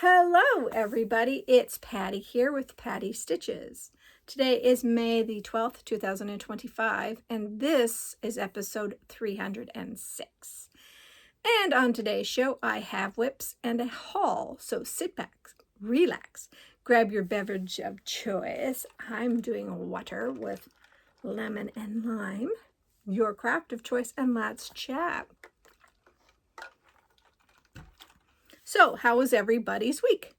Hello everybody, it's Patty here with Patty Stitches. Today is May the 12th, 2025, and this is episode 306. And on today's show, I have whips and a haul, so sit back, relax, grab your beverage of choice. I'm doing water with lemon and lime, your craft of choice, and let's chat. So, how was everybody's week?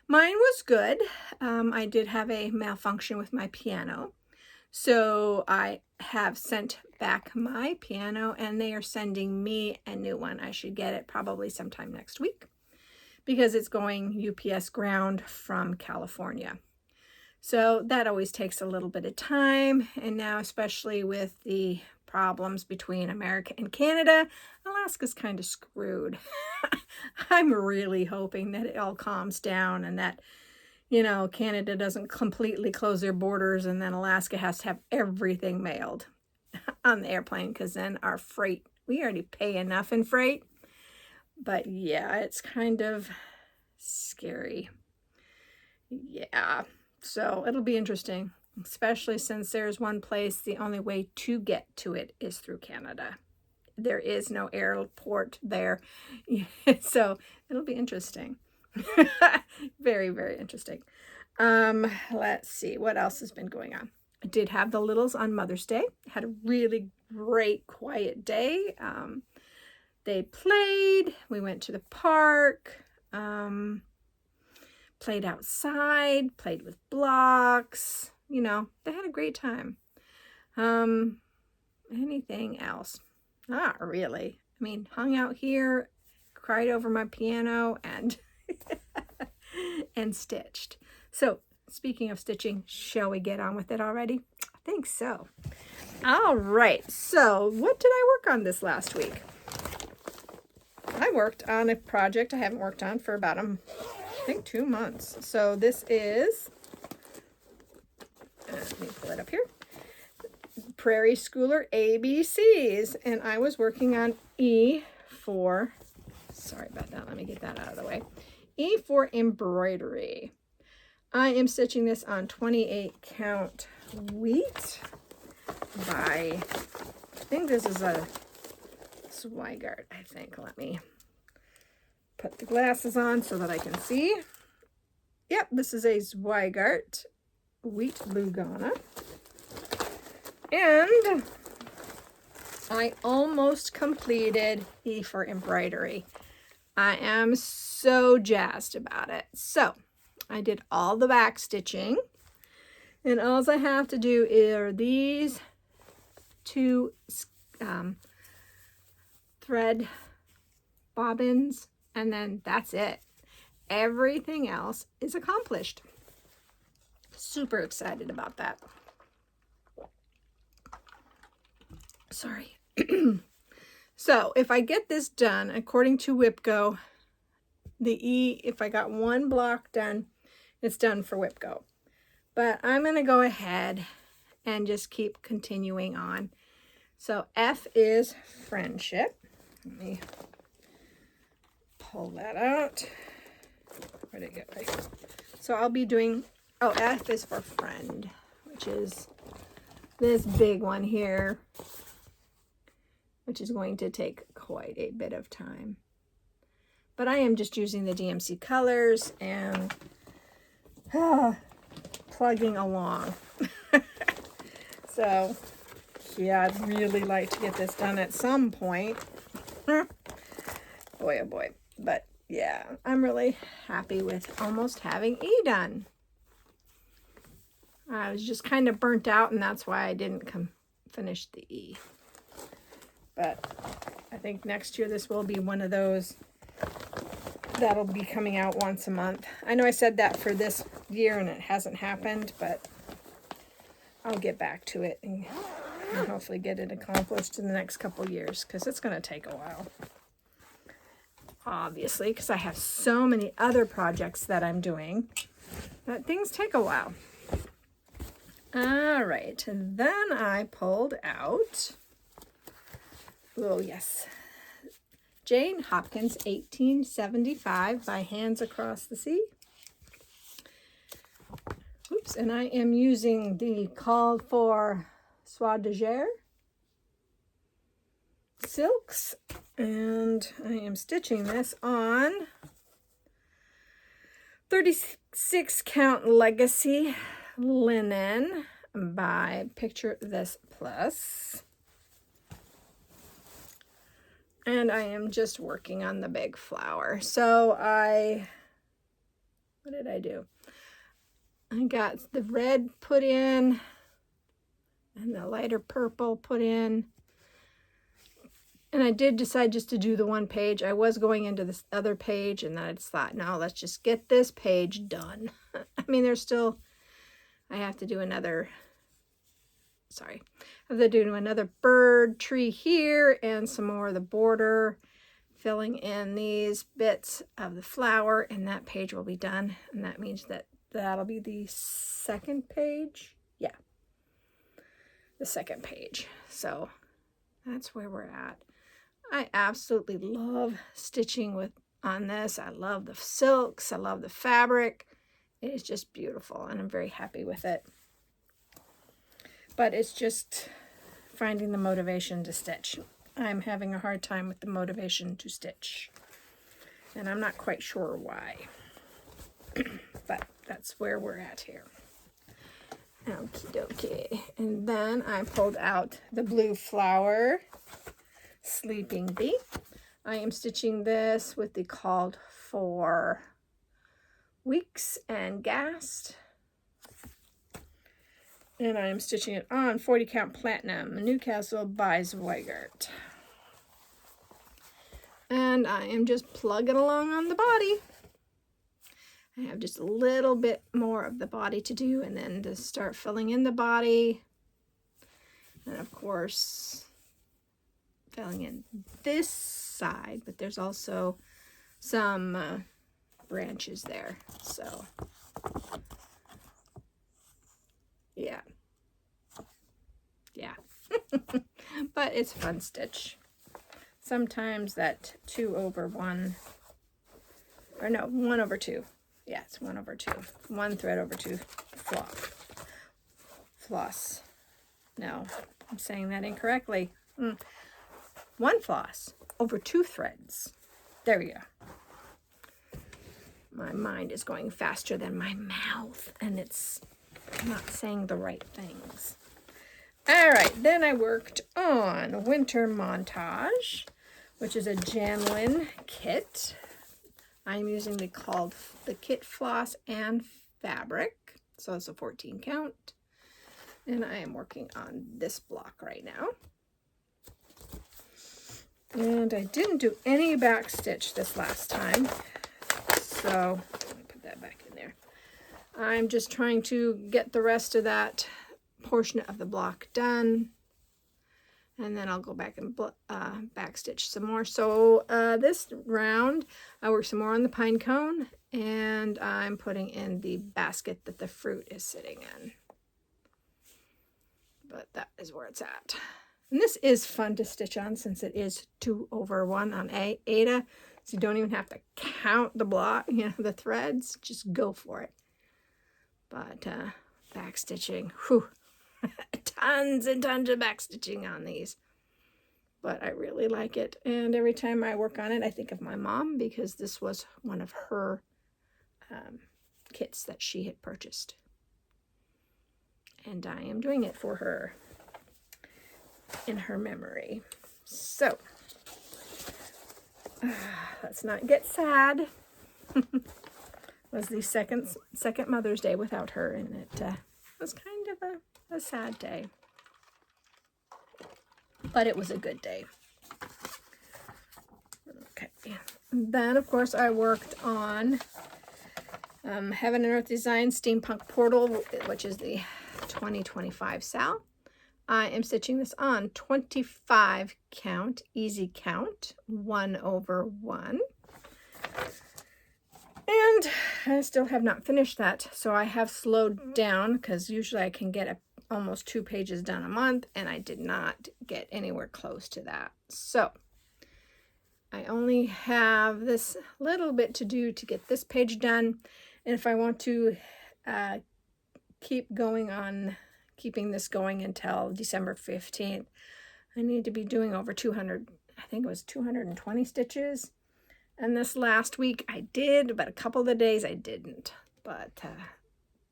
Mine was good. I did have a malfunction with my piano. So, I have sent back my piano and they are sending me a new one. I should get it probably sometime next week because it's going UPS ground from California. So, that always takes a little bit of time. And now, especially with the problems between America and Canada, Alaska's kind of screwed. I'm really hoping that it all calms down and that, Canada doesn't completely close their borders and then Alaska has to have everything mailed on the airplane, because then our freight, we already pay enough in freight. But yeah, it's kind of scary. Yeah, so it'll be interesting, especially since there's one place the only way to get to it is through Canada. There is no airport there. So it'll be interesting. Very, very interesting. Let's see what else has been going on. I did have the littles on Mother's Day. Had a really great quiet day. They played. We went to the park. Played outside. Played with blocks. They had a great time. Anything else? Not really. I mean, hung out here, cried over my piano, and and stitched. So, speaking of stitching, shall we get on with it already? I think so. All right. So, what did I work on this last week? I worked on a project I haven't worked on for about, I think, 2 months. So, this is, let me pull it up here. Prairie Schooler ABCs, and I was working on E for, sorry about that, let me get that out of the way. E for embroidery. I am stitching this on 28 count wheat by, I think this is a Zweigart, I think. Let me put the glasses on so that I can see. Yep, this is a Zweigart wheat Lugana. And I almost completed E for embroidery. I am so jazzed about it. So I did all the back stitching, and all I have to do are these two thread bobbins, and then that's it. Everything else is accomplished. Super excited about that. Sorry. So if I get this done, according to WhipGo, the E, if I got one block done, it's done for WhipGo. But I'm going to go ahead and just keep continuing on. So F is friendship. Let me pull that out. Where'd it go? So I'll be doing, F is for friend, which is this big one here, which is going to take quite a bit of time. But I am just using the DMC colors and plugging along. So, yeah, I'd really like to get this done at some point. Boy, oh boy. But, yeah, I'm really happy with almost having E done. I was just kind of burnt out, and that's why I didn't finish the E. But I think next year this will be one of those that'll be coming out once a month. I know I said that for this year and it hasn't happened, but I'll get back to it and hopefully get it accomplished in the next couple years, because it's going to take a while. Obviously, because I have so many other projects that I'm doing that things take a while. All right, and then I pulled out, oh yes, Jane Hopkins, 1875, by Hands Across the Sea. Oops, and I am using the called for Soie de Gers silks, and I am stitching this on 36 count Legacy linen by Picture This Plus. And I am just working on the big flower. So what did I do? I got the red put in and the lighter purple put in. And I did decide just to do the one page. I was going into this other page, and then I just thought, no, let's just get this page done. I mean, there's still, I have to do another, I have to do another bird tree here and some more of the border, filling in these bits of the flower, and that page will be done. And that means that that'll be the second page. Yeah, the second page. So that's where we're at. I absolutely love stitching on this. I love the silks. I love the fabric. It is just beautiful, and I'm very happy with it. But it's just finding the motivation to stitch. I'm having a hard time with the motivation to stitch, and I'm not quite sure why. But that's where we're at here. Okie dokie. And then I pulled out the blue flower Sleeping Bee. I am stitching this with the called for Weeks and Gast. And I am stitching it on 40 count Platinum, Newcastle by Zweigart. And I am just plugging along on the body. I have just a little bit more of the body to do, and then to start filling in the body. And of course, filling in this side, but there's also some branches there. So, yeah. But it's a fun stitch. Sometimes that 2/1, or no, 1/2. Yeah, it's 1/2. 1 thread over 2 floss. No, I'm saying that incorrectly. 1 floss over 2 threads. There we go. My mind is going faster than my mouth, and it's not saying the right things. All right, then I worked on Winter Montage, which is a Janlin kit. I'm using the kit floss and fabric, so it's a 14 count. And I am working on this block right now. And I didn't do any back stitch this last time, so let me put that back in there. I'm just trying to get the rest of that portion of the block done, and then I'll go back and back stitch some more. So this round I work some more on the pine cone, and I'm putting in the basket that the fruit is sitting in. But that is where it's at. And this is fun to stitch on, since it is 2/1 on Aida, so you don't even have to count the block, the threads, just go for it. But back stitching, whew, tons and tons of back stitching on these. But I really like it, and every time I work on it, I think of my mom, because this was one of her kits that she had purchased. And I am doing it for her in her memory. So let's not get sad. It was the second Mother's Day without her, and it was kind of a sad day, but it was a good day. Okay, then of course I worked on Heaven and Earth Design Steampunk Portal, which is the 2025 Sal. I am stitching this on 25 count, easy count, 1/1. And I still have not finished that, so I have slowed down, because usually I can get almost 2 pages done a month, and I did not get anywhere close to that. So I only have this little bit to do to get this page done. And if I want to keep going on, keeping this going until December 15th, I need to be doing over 200, I think it was 220 stitches. And this last week I did, but a couple of the days I didn't. But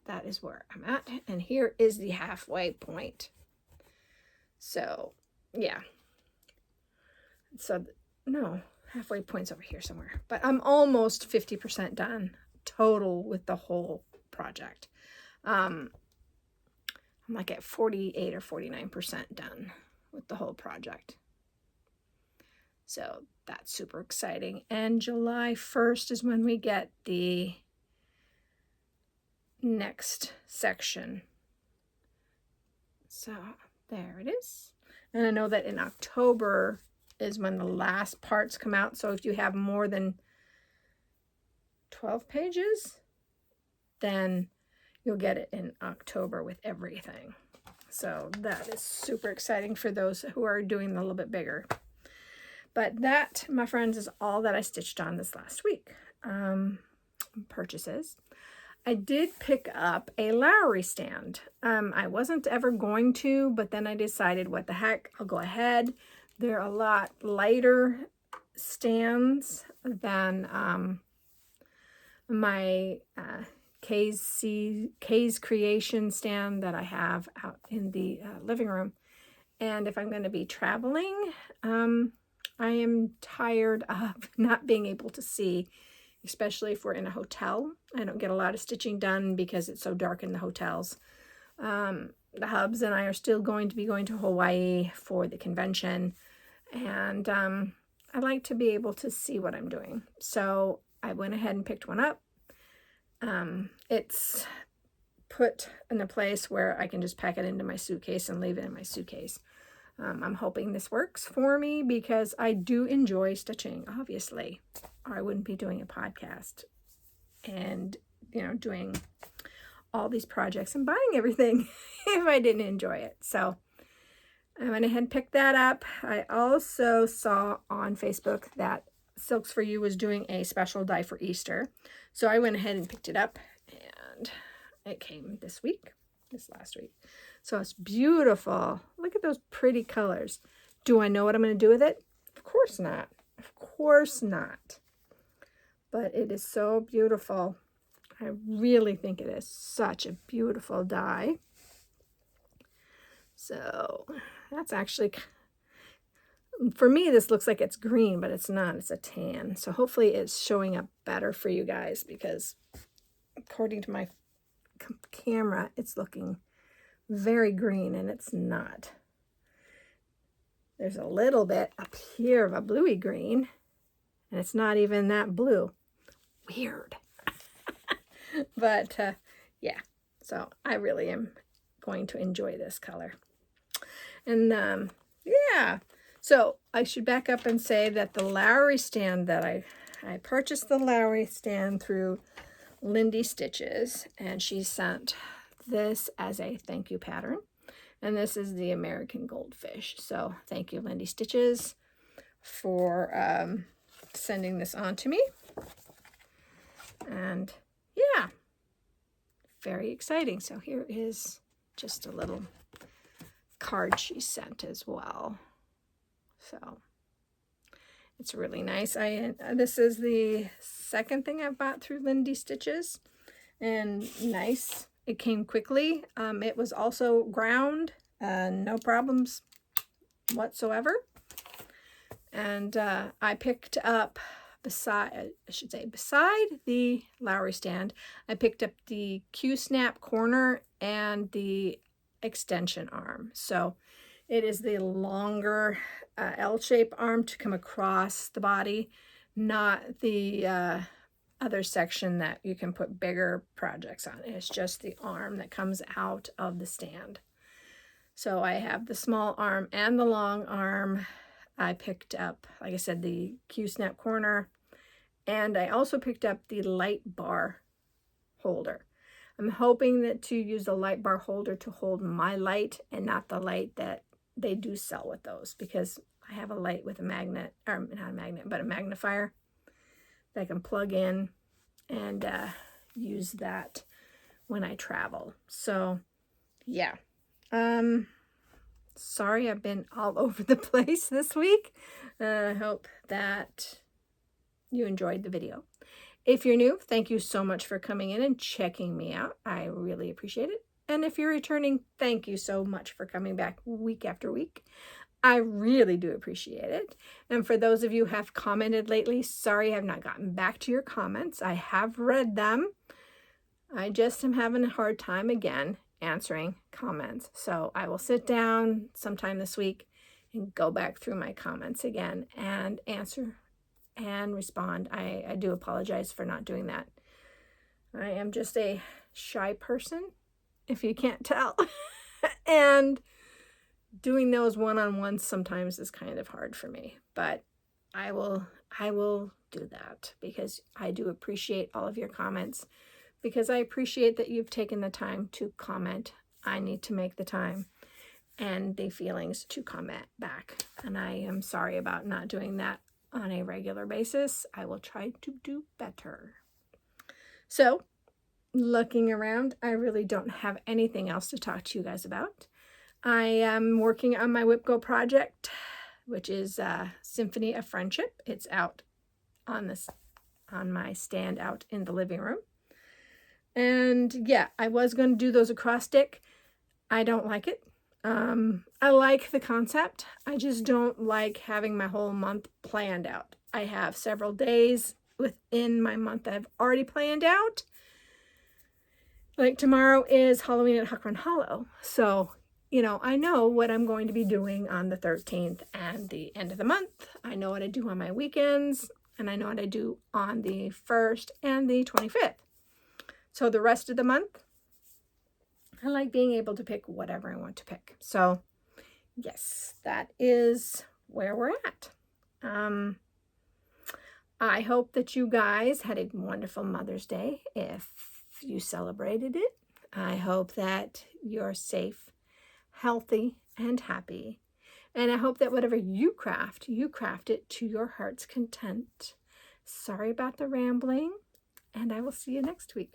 that is where I'm at. And here is the halfway point. So, yeah. So, no, halfway point's over here somewhere. But I'm almost 50% done total with the whole project. I'm like at 48 or 49% done with the whole project. So that's super exciting. And July 1st is when we get the next section. So there it is. And I know that in October is when the last parts come out. So if you have more than 12 pages, then you'll get it in October with everything. So that is super exciting for those who are doing a little bit bigger. But that, my friends, is all that I stitched on this last week. Purchases. I did pick up a Lowry stand. I wasn't ever going to, but then I decided, what the heck, I'll go ahead. They're a lot lighter stands than my Kay's Creation stand that I have out in the living room. And if I'm going to be traveling, I am tired of not being able to see, especially if we're in a hotel. I don't get a lot of stitching done because it's so dark in the hotels. The hubs and I are still going to be going to Hawaii for the convention, and I like to be able to see what I'm doing. So I went ahead and picked one up. It's put in a place where I can just pack it into my suitcase and leave it in my suitcase. I'm hoping this works for me because I do enjoy stitching, obviously, or I wouldn't be doing a podcast and, doing all these projects and buying everything if I didn't enjoy it. So I went ahead and picked that up. I also saw on Facebook that Silks for You was doing a special die for Easter. So I went ahead and picked it up, and it came this last week. So it's beautiful. Look at those pretty colors. Do I know what I'm going to do with it? Of course not. Of course not. But it is so beautiful. I really think it is such a beautiful die. So that's actually, for me, this looks like it's green, but it's not. It's a tan. So hopefully it's showing up better for you guys, because according to my camera, it's looking very green, and it's not. There's a little bit up here of a bluey green, and it's not even that blue. Weird. But yeah, so I really am going to enjoy this color. And yeah, so I should back up and say that the Lowry stand that I purchased the Lowry stand through Lindy Stitches, and she sent this as a thank you pattern, and this is the American Goldfish. So thank you, Lindy Stitches, for sending this on to me. And yeah, very exciting. So here is just a little card she sent as well. So it's really nice. This is the second thing I've bought through Lindy Stitches, and nice. It came quickly. It was also ground, no problems whatsoever. And I picked up beside the Lowry stand, I picked up the Q-snap corner and the extension arm. So it is the longer L-shaped arm to come across the body, not the other section that you can put bigger projects on. It's just the arm that comes out of the stand. So I have the small arm and the long arm. I picked up, like I said, the Q-snap corner, and I also picked up the light bar holder. I'm hoping that to use the light bar holder to hold my light and not the light that they do sell with those, because I have a light with a magnet, or not a magnet, but a magnifier that I can plug in and use that when I travel. So yeah. Sorry I've been all over the place this week. I hope that you enjoyed the video. If you're new, thank you so much for coming in and checking me out. I really appreciate it. And if you're returning, thank you so much for coming back week after week. I really do appreciate it. And for those of you who have commented lately, sorry I have not gotten back to your comments. I have read them. I just am having a hard time again answering comments. So I will sit down sometime this week and go back through my comments again and answer and respond. I do apologize for not doing that. I am just a shy person, if you can't tell. And doing those one-on-ones sometimes is kind of hard for me, but I will do that because I do appreciate all of your comments, because I appreciate that you've taken the time to comment. I need to make the time and the feelings to comment back. And I am sorry about not doing that on a regular basis. I will try to do better. So, looking around, I really don't have anything else to talk to you guys about. I am working on my WIPGO project, which is Symphony of Friendship. It's out on my stand out in the living room. And yeah, I was going to do those acrostic. I don't like it. I like the concept. I just don't like having my whole month planned out. I have several days within my month that I've already planned out. Like tomorrow is Halloween at Huck Run Hollow. So, you know, I know what I'm going to be doing on the 13th and the end of the month. I know what I do on my weekends, and I know what I do on the 1st and the 25th. So the rest of the month, I like being able to pick whatever I want to pick. So yes, that is where we're at. I hope that you guys had a wonderful Mother's Day if you celebrated it. I hope that you're safe, healthy, and happy. And I hope that whatever you craft it to your heart's content. Sorry about the rambling, and I will see you next week.